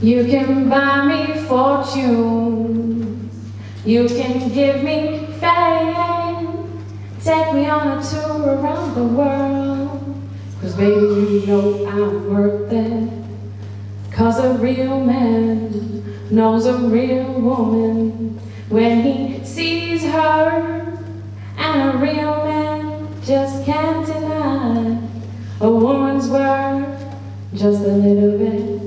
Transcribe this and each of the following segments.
You can buy me fortune, you can give me fame, take me on a tour around the world, 'cause baby you know I'm worth it. 'Cause a real man knows a real woman when he sees her, and a real man just can't deny a woman's worth just a little bit.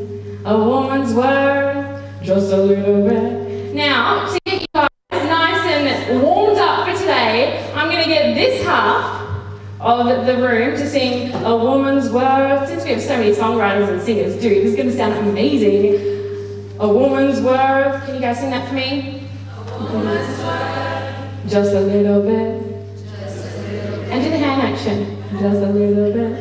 A woman's worth just a little bit. Now, to get you guys nice and warmed up for today, I'm going to get this half of the room to sing A Woman's Worth. Since we have so many songwriters and singers, dude, this is going to sound amazing. A woman's worth. Can you guys sing that for me? A woman's worth. Just a little bit. Just a little bit. And do the hand action. Just a little bit.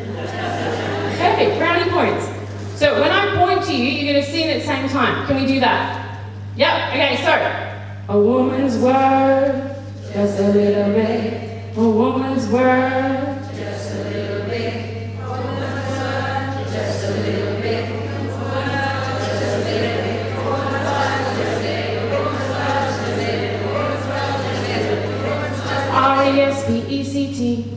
Perfect. Brownie points. So when I point to you, you're going to sing at the same time. Can we do that? Yep. Okay, so. A woman's worth. Just a little bit. A woman's worth. Just a little bit. A woman's worth. Just a little bit. R-E-S-P-E-C-T,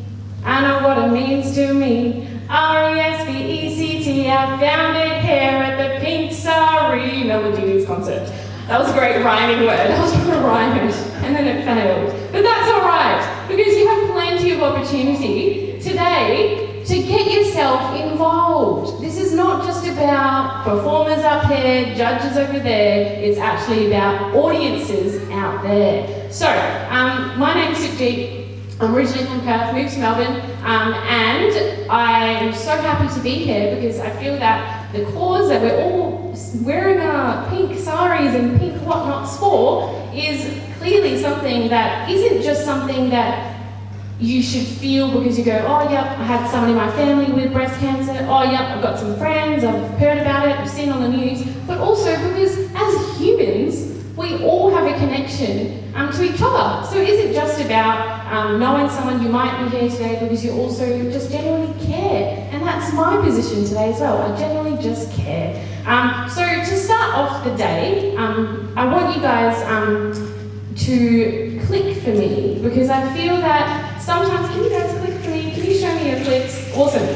I know what it means to me. R-E-S-P-E-C-T, I found it here at the Pink Sari Melodies concert. That was a great rhyming word. I was trying to rhyme it, and then it failed. But that's all right, because you have plenty of opportunity today to get yourself involved. This is not just about performers up here, judges over there. It's actually about audiences out there. So, my name's Sukhjit. I'm originally from Perth, moved to Melbourne, and I am so happy to be here because I feel that the cause that we're all wearing our pink saris and pink whatnots for is clearly something that isn't just something that you should feel because you go, oh yep, I had someone in my family with breast cancer, oh yep, I've got some friends, I've heard about it, I've seen it on the news, but also because as humans, we all have a connection to each other. So it isn't just about knowing someone you might be here today because you also just genuinely care. And that's my position today as well. I genuinely just care. So to start off the day, I want you guys to click for me because I feel that sometimes, can you guys click for me? Can you show me your clicks? Awesome.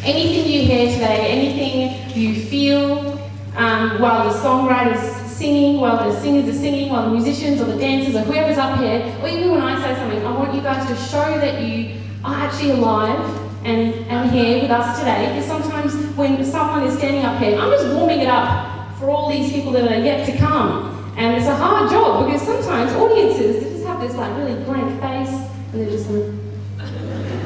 Anything you hear today, anything you feel while the songwriter's singing, while the singers are singing, while the musicians or the dancers or whoever's up here, or even when I say something, I want you guys to show that you are actually alive and here with us today. Because sometimes when someone is standing up here, I'm just warming it up for all these people that are yet to come. And it's a hard job because sometimes audiences, they just have this like really blank face and they're just like,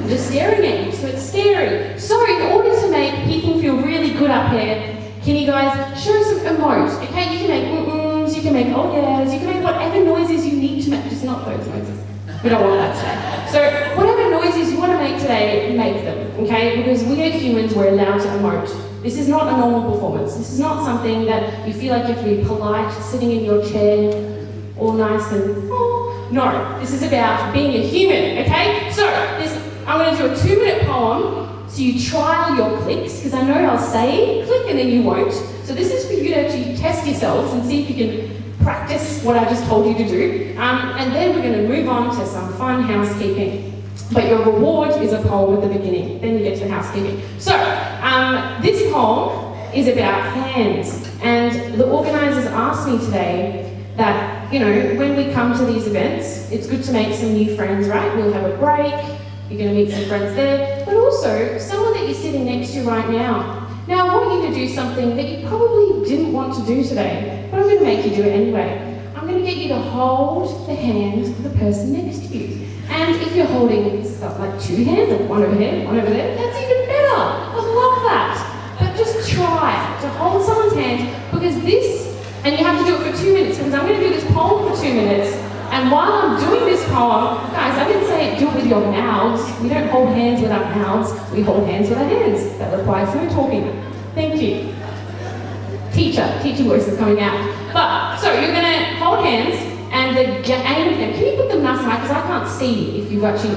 just staring at you, so it's scary. So in order to make people feel really good up here, can you guys show some emotes? Okay, you can make mm-ms, you can make oh yes, you can make whatever noises you need to make, just not those noises. We don't want that today. So whatever noises you want to make today, make them, okay? Because we are humans, we're allowed to emote. This is not a normal performance. This is not something that you feel like you have to be polite, sitting in your chair, all nice and oh. No, this is about being a human, okay? So I'm going to do a 2-minute poem. So you trial your clicks, because I know I'll say click and then you won't. So this is for you to actually test yourselves and see if you can practice what I just told you to do. And then we're going to move on to some fun housekeeping. But your reward is a poem at the beginning. Then you get to the housekeeping. So this poem is about hands. And the organisers asked me today that, you know, when we come to these events, it's good to make some new friends, right? We'll have a break. You're going to meet some friends there, but also someone that you're sitting next to right now. Now I want you to do something that you probably didn't want to do today, but I'm going to make you do it anyway. I'm going to get you to hold the hand of the person next to you. And if you're holding stuff like 2 hands, like one over here, one over there, that's even better. I love that. But just try to hold someone's hand because this, and you have to do it for 2 minutes because I'm going to do this poem for 2 minutes. And while I'm doing this poem, guys, I didn't say do it with your mouths. We don't hold hands with our mouths. We hold hands with our hands. That requires no talking. Thank you. Teacher voice is coming out. But, so you're going to hold hands and aim at them. Can you put them nice and high? Because I can't see if you've actually,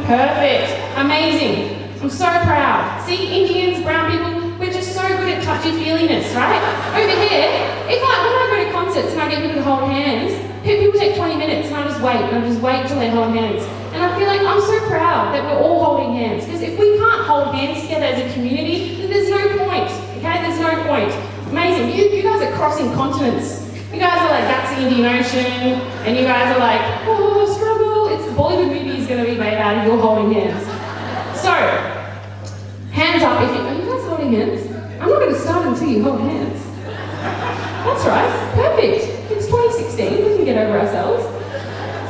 perfect. Amazing. I'm so proud. See, Indians, brown people, we're just so good at bit of touchy-feeliness, right? Over here, when I go to concerts and I get people to hold hands, people take 20 minutes and I just wait till they hold hands. And I feel like I'm so proud that we're all holding hands, because if we can't hold hands together as a community, then there's no point, okay? There's no point. Amazing. You guys are crossing continents. You guys are like, that's the Indian Ocean, and you guys are like, oh, struggle. It's the Bollywood movie is going to be made out of your holding hands. So, hands up if are you guys holding hands? I'm not going to start until you hold hands. That's right. Perfect. It's 2016. We can get over ourselves.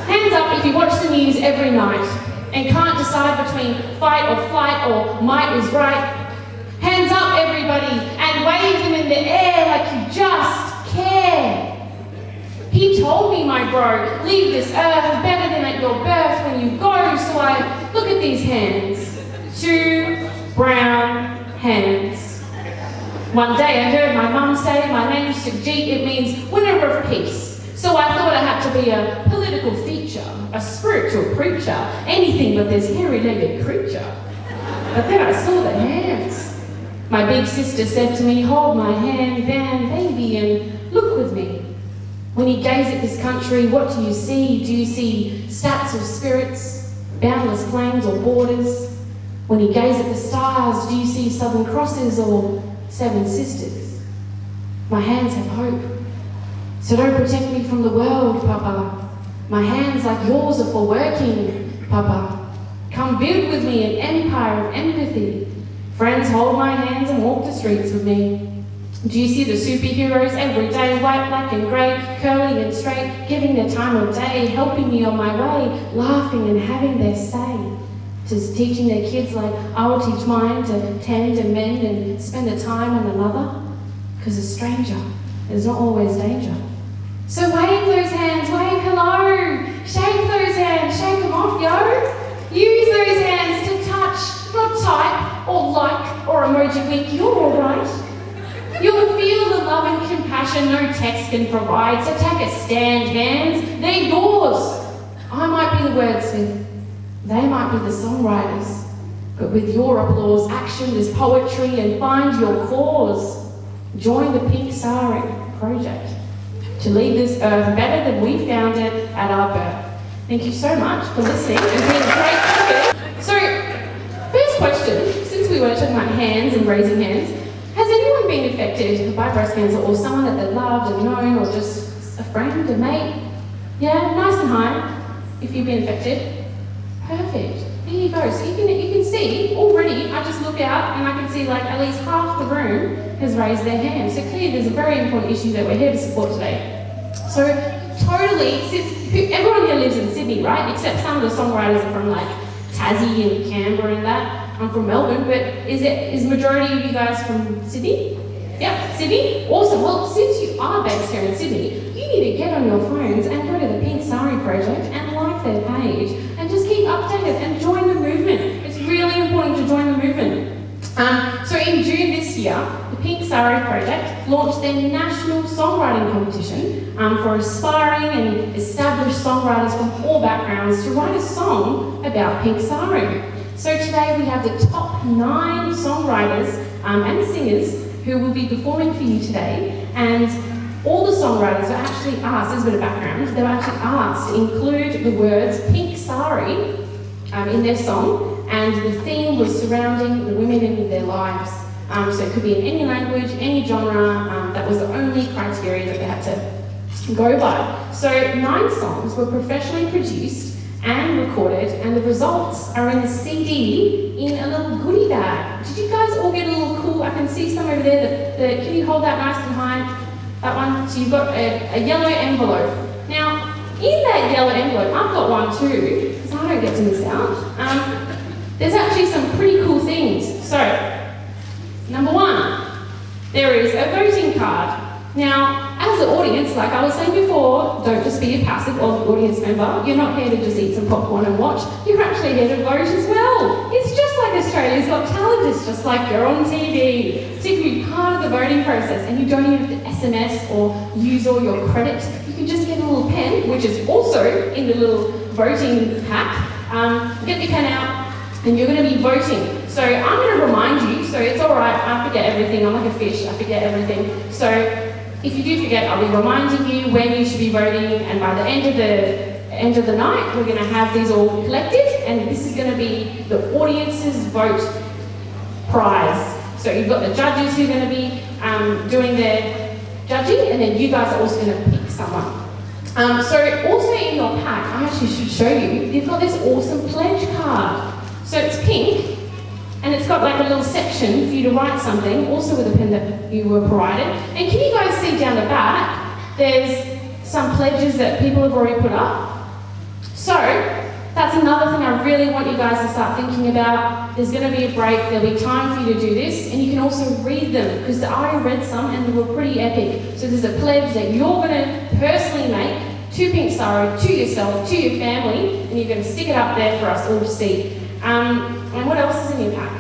Hands up if you watch the news every night and can't decide between fight or flight or might is right. Hands up, everybody, and wave them in the air like you just care. He told me, my bro, leave this earth better than at your birth when you go, so I look at these hands. 2 brown hands. One day I heard my mum say, my name's Sukhjit, it means winner of peace. So I thought I had to be a political feature, a spiritual preacher, anything but this hairy-legged creature. But then I saw the hands. My big sister said to me, hold my hand, Van, baby, and look with me. When you gaze at this country, what do you see? Do you see stats or spirits, boundless plains or borders? When you gaze at the stars, do you see Southern Crosses or Seven Sisters? My hands have hope. So don't protect me from the world, Papa. My hands like yours are for working, Papa. Come build with me an empire of empathy. Friends, hold my hands and walk the streets with me. Do you see the superheroes every day, white, black and grey, curly and straight, giving their time of day, helping me on my way, laughing and having their say? Just teaching their kids like I will teach mine to tend and mend and spend the time on another? Because a stranger is not always danger. So wave those hands, wave hello, shake those hands, shake them off, yo. Use those hands to touch, not type or like or emoji wink, you're alright. You'll feel the love and compassion no text can provide, so take a stand, hands, they're yours. I might be the wordsmith, they might be the songwriters, but with your applause, action is poetry and find your cause. Join the Pink Sari project to leave this earth better than we found it at our birth. Thank you so much for listening and being a great topic. So, first question, since we were talking about hands and raising hands, has anyone been affected by breast cancer or someone that they loved and known or just a friend, a mate? Yeah, nice and high if you've been affected. Perfect. There you go. So you can see already, I just look out and I can see like at least half the room has raised their hand. So clearly there's a very important issue that we're here to support today. So totally, since everyone here lives in Sydney, right? Except some of the songwriters are from like Tassie and Canberra and that. I'm from Melbourne, but is majority of you guys from Sydney? Yeah, Sydney? Awesome. Well, since you are based here in Sydney, you need to get on your phones and go to the Pink Sari project and like their page and just keep updated and join the movement. It's really important to join the movement. So in June this year, the Pink Sari project launched their national songwriting competition for aspiring and established songwriters from all backgrounds to write a song about Pink Sari. So today we have the top 9 songwriters and singers who will be performing for you today, and all the songwriters were actually asked, there's a bit of background, they were actually asked to include the words Pink Sari in their song, and the theme was surrounding the women in their lives. So it could be in any language, any genre, that was the only criteria that they had to go by. So 9 songs were professionally produced and recorded, and the results are in the CD in a little goodie bag. Did you guys all get a little cool, I can see some over there, can you hold that nice and high? That one, so you've got a yellow envelope. Now, in that yellow envelope, I've got one too, because I don't get to miss out. There's actually some pretty cool things. So, number 1, there is a voting card. Now, as an audience, like I was saying before, don't just be a passive audience member. You're not here to just eat some popcorn and watch. You're actually here to vote as well. It's just like Australia's Got Talent. It's just like you're on TV. So you can be part of the voting process, and you don't even have to SMS or use all your credit. You can just get a little pen, which is also in the little voting pack. Get your pen out, and you're going to be voting. So I'm going to remind you, so it's all right, I forget everything, I'm like a fish, I forget everything. So if you do forget, I'll be reminding you when you should be voting, and by the end of the night, we're going to have these all collected, and this is going to be the audience's vote prize. So you've got the judges who are going to be doing their judging, and then you guys are also going to pick someone. So also in your pack, I actually should show you, you've got this awesome pledge card. So it's pink, and it's got like a little section for you to write something, also with a pen that you were provided. And can you guys see down the back, there's some pledges that people have already put up. So that's another thing I really want you guys to start thinking about. There's going to be a break, there'll be time for you to do this, and you can also read them, because I already read some and they were pretty epic. So there's a pledge that you're going to personally make to Pink Sari, to yourself, to your family, and you're going to stick it up there for us all to see. And what else is in your pack?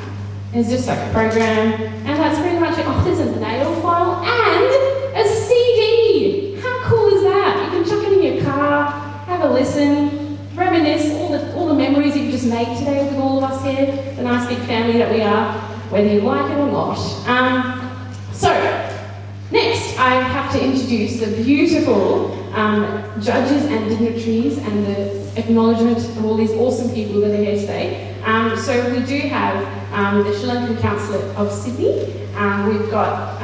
There's just like a program, and that's pretty much it. Oh, there's a nail file and a CD. How cool is that? You can chuck it in your car, have a listen, reminisce all the memories you've just made today with all of us here, the nice big family that we are, whether you like it or not. So next, I have to introduce the beautiful judges and dignitaries and the acknowledgement of all these awesome people that are here today. So we do have the Sri Lankan Council of Sydney. We've got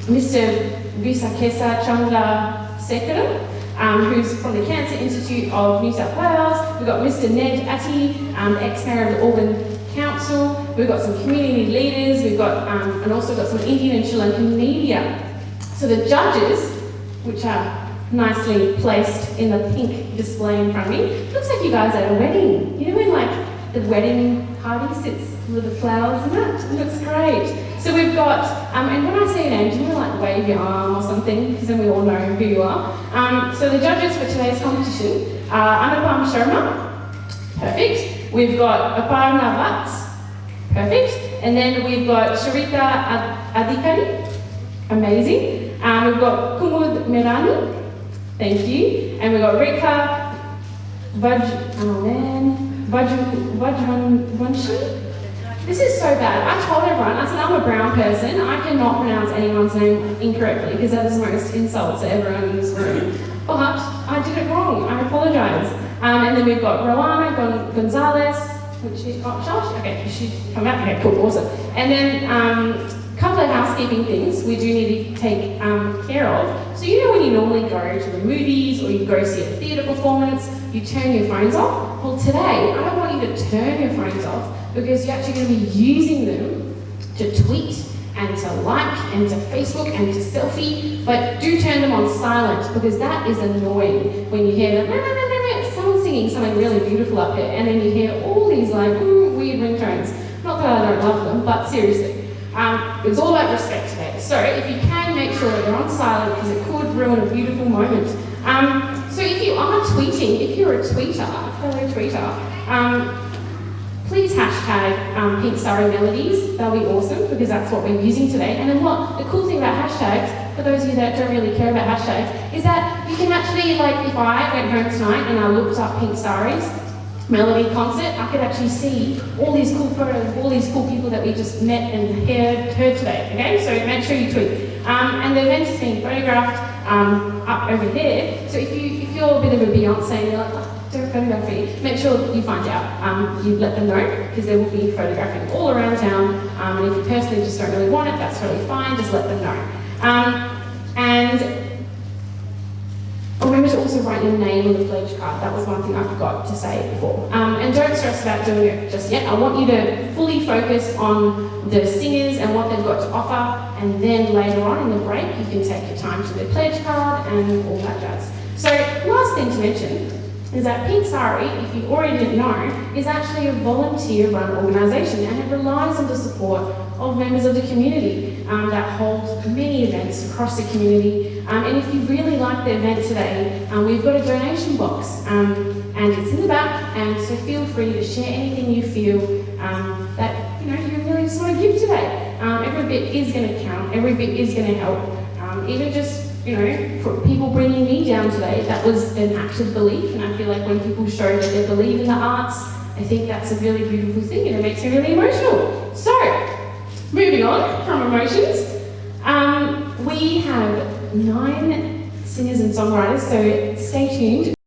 Mr. Visakesa Chandra Sekara, who's from the Cancer Institute of New South Wales. We've got Mr. Ned Atty, ex-mayor of the Auburn Council. We've got some community leaders. We've got, and also got some Indian and Sri Lankan media. So the judges, which are nicely placed in the pink display in front of me, looks like you guys are at a wedding. You know when like the wedding party sits with the flowers and that? It looks great. So we've got, and when I say your name, do you want to like wave your arm or something? Because then we all know who you are. So the judges for today's competition are Anupam Sharma, perfect. We've got Aparna Vats, perfect. And then we've got Sharita Adhikari, amazing. We've got Kumud Merani, thank you. And we've got Rika Vajvanshi. This is so bad. I told everyone, I said I'm a brown person, I cannot pronounce anyone's name incorrectly because that is the most insult to everyone in this room. But I did it wrong, I apologise. And then we've got Rowana Gonzalez, which is, oh, Josh? Okay, she's come out, okay, cool, awesome. And then a couple of housekeeping things we do need to take care of. So you know when you normally go to the movies or you go see a theatre performance, you turn your phones off? Well today, I want you to turn your phones off because you're actually going to be using them to tweet and to like and to Facebook and to selfie, but do turn them on silent because that is annoying when you hear them, someone singing something really beautiful up here and then you hear all these like weird ringtones. Not that I don't love them, but seriously. It's all about respect today. So if you can, make sure that you're on silent because it could ruin a beautiful moment. So if you are tweeting, if you're a tweeter, a fellow tweeter, please hashtag Pink Sari Melodies. That'll be awesome because that's what we're using today. And then what the cool thing about hashtags, for those of you that don't really care about hashtags, is that you can actually, like if I went home tonight and I looked up Pink Sari's Melody concert, I could actually see all these cool photos of all these cool people that we just met and heard today, okay? So make sure you tweet. And the event is being photographed up over here. So if you're a bit of a Beyonce and you're like, oh, don't photograph me, make sure you find out. You let them know because there will be photographing all around town. And if you personally just don't really want it, that's totally fine, just let them know. And remember to also write your name on the pledge card. That was one thing I forgot to say before. And don't stress about doing it just yet. I want you to fully focus on the singers and what they've got to offer, and then later on in the break, you can take your time to the pledge card and all that jazz. So, last thing to mention is that Pink Sari, if you already didn't know, is actually a volunteer-run organisation and it relies on the support of members of the community that holds many events across the community. And if you really like the event today, we've got a donation box and it's in the back, and so feel free to share anything you feel that you really just want to give today. Every bit is going to count, every bit is going to help. Even just for people bringing me down today, that was an act of belief, and I feel like when people show that they believe in the arts I think that's a really beautiful thing and it makes me really emotional. So, moving on from emotions, we have 9 singers and songwriters, so stay tuned.